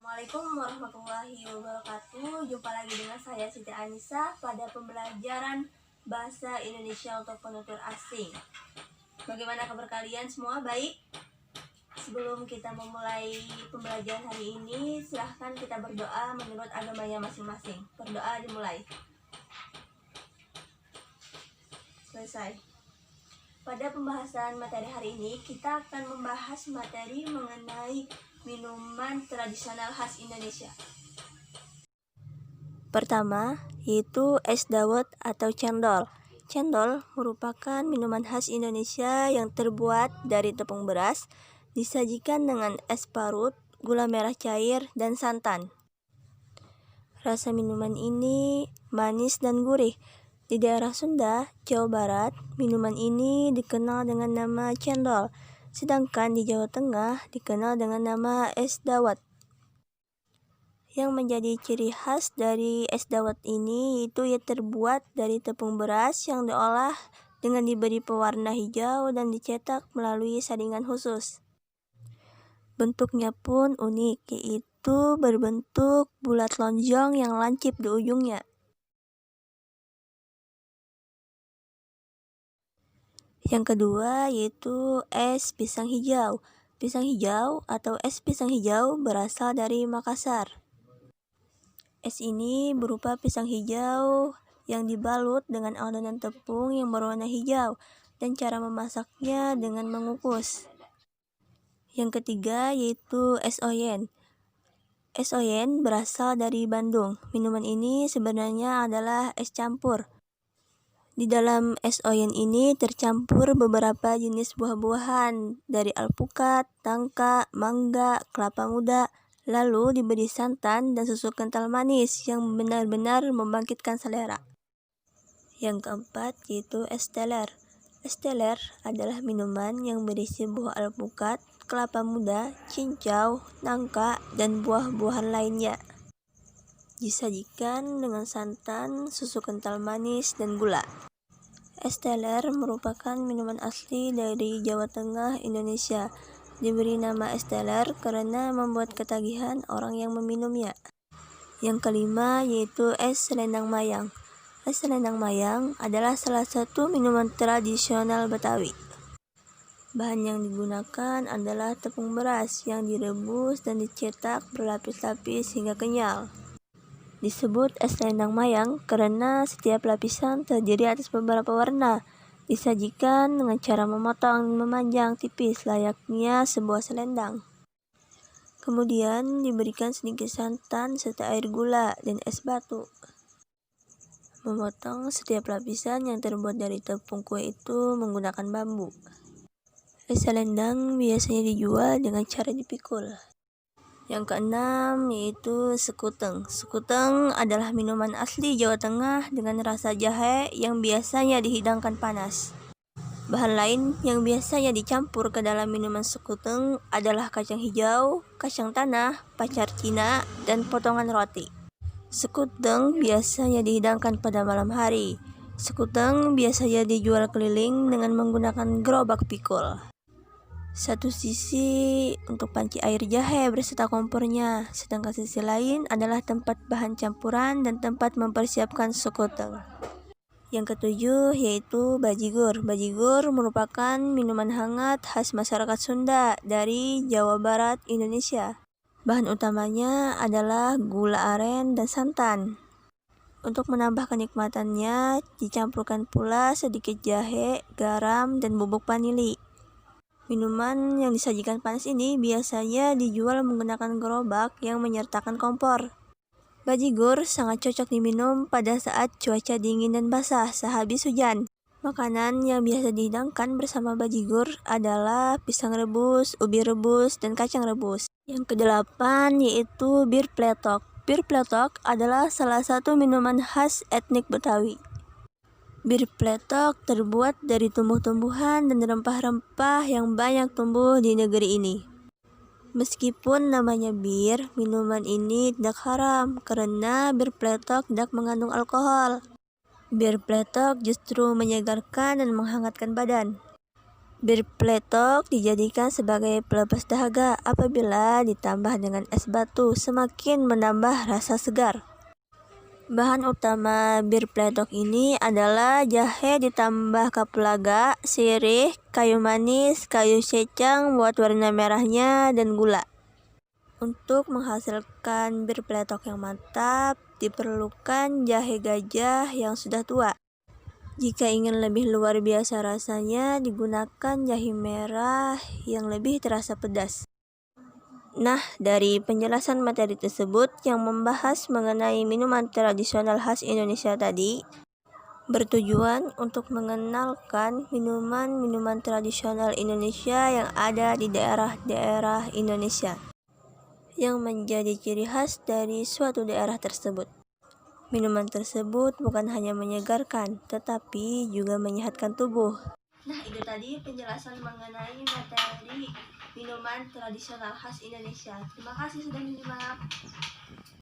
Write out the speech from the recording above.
Assalamualaikum warahmatullahi wabarakatuh. Jumpa lagi dengan saya Siti Anissa pada pembelajaran Bahasa Indonesia untuk penutur asing. Bagaimana kabar kalian semua? Baik? Sebelum kita memulai pembelajaran hari ini, silahkan kita berdoa menurut agamanya masing-masing. Berdoa dimulai. Selesai. Pada pembahasan materi hari ini, kita akan membahas materi mengenai minuman tradisional khas Indonesia. Pertama, yaitu es dawet atau cendol. Cendol merupakan minuman khas Indonesia yang terbuat dari tepung beras, disajikan dengan es parut, gula merah cair, dan santan. Rasa minuman ini manis dan gurih. Di daerah Sunda, Jawa Barat, minuman ini dikenal dengan nama cendol, sedangkan di Jawa Tengah dikenal dengan nama es dawet. Yang menjadi ciri khas dari es dawet ini yaitu ia terbuat dari tepung beras yang diolah dengan diberi pewarna hijau dan dicetak melalui saringan khusus. Bentuknya pun unik, yaitu berbentuk bulat lonjong yang lancip di ujungnya. Yang kedua yaitu es pisang hijau. Pisang hijau atau es pisang hijau berasal dari Makassar. Es ini berupa pisang hijau yang dibalut dengan adonan tepung yang berwarna hijau dan cara memasaknya dengan mengukus. Yang ketiga yaitu es oyen. Es oyen berasal dari Bandung. Minuman ini sebenarnya adalah es campur. Di dalam es oyen ini tercampur beberapa jenis buah-buahan dari alpukat, nangka, mangga, kelapa muda, lalu diberi santan dan susu kental manis yang benar-benar membangkitkan selera. Yang keempat yaitu es teler. Es teler adalah minuman yang berisi buah alpukat, kelapa muda, cincau, nangka, dan buah-buahan lainnya. Disajikan dengan santan, susu kental manis, dan gula. Es teler merupakan minuman asli dari Jawa Tengah, Indonesia. Diberi nama es teler karena membuat ketagihan orang yang meminumnya. Yang kelima yaitu es selendang mayang. Es selendang mayang adalah salah satu minuman tradisional Betawi. Bahan yang digunakan adalah tepung beras yang direbus dan dicetak berlapis-lapis hingga kenyal. Disebut es selendang mayang karena setiap lapisan terdiri atas beberapa warna. Disajikan dengan cara memotong dan memanjang tipis layaknya sebuah selendang. Kemudian diberikan sedikit santan serta air gula dan es batu. Memotong setiap lapisan yang terbuat dari tepung kue itu menggunakan bambu. Es selendang biasanya dijual dengan cara dipikul. Yang keenam yaitu sekuteng. Sekuteng adalah minuman asli Jawa Tengah dengan rasa jahe yang biasanya dihidangkan panas. Bahan lain yang biasanya dicampur ke dalam minuman sekuteng adalah kacang hijau, kacang tanah, pacar Cina, dan potongan roti. Sekuteng biasanya dihidangkan pada malam hari. Sekuteng biasanya dijual keliling dengan menggunakan gerobak pikul. Satu sisi untuk panci air jahe berserta kompornya, sedangkan sisi lain adalah tempat bahan campuran dan tempat mempersiapkan sekuteng. Yang ketujuh yaitu bajigur. Bajigur merupakan minuman hangat khas masyarakat Sunda dari Jawa Barat, Indonesia. Bahan utamanya adalah gula aren dan santan. Untuk menambah kenikmatannya, dicampurkan pula sedikit jahe, garam, dan bubuk vanili. Minuman yang disajikan panas ini biasanya dijual menggunakan gerobak yang menyertakan kompor. Bajigur sangat cocok diminum pada saat cuaca dingin dan basah sehabis hujan. Makanan yang biasa dihidangkan bersama bajigur adalah pisang rebus, ubi rebus, dan kacang rebus. Yang kedelapan yaitu bir pletok. Bir pletok adalah salah satu minuman khas etnik Betawi. Bir pletok terbuat dari tumbuh-tumbuhan dan rempah-rempah yang banyak tumbuh di negeri ini. Meskipun namanya bir, minuman ini tidak haram karena bir pletok tidak mengandung alkohol. Bir pletok justru menyegarkan dan menghangatkan badan. Bir pletok dijadikan sebagai pelepas dahaga. Apabila ditambah dengan es batu, semakin menambah rasa segar. Bahan utama bir pletok ini adalah jahe ditambah kapulaga, sirih, kayu manis, kayu secang buat warna merahnya, dan gula. Untuk menghasilkan bir pletok yang mantap, diperlukan jahe gajah yang sudah tua. Jika ingin lebih luar biasa rasanya, digunakan jahe merah yang lebih terasa pedas. Nah, dari penjelasan materi tersebut yang membahas mengenai minuman tradisional khas Indonesia tadi, bertujuan untuk mengenalkan minuman-minuman tradisional Indonesia yang ada di daerah-daerah Indonesia, yang menjadi ciri khas dari suatu daerah tersebut. Minuman tersebut bukan hanya menyegarkan, tetapi juga menyehatkan tubuh. Nah, itu tadi penjelasan mengenai materi minuman tradisional khas Indonesia. Terima kasih sudah menyimak.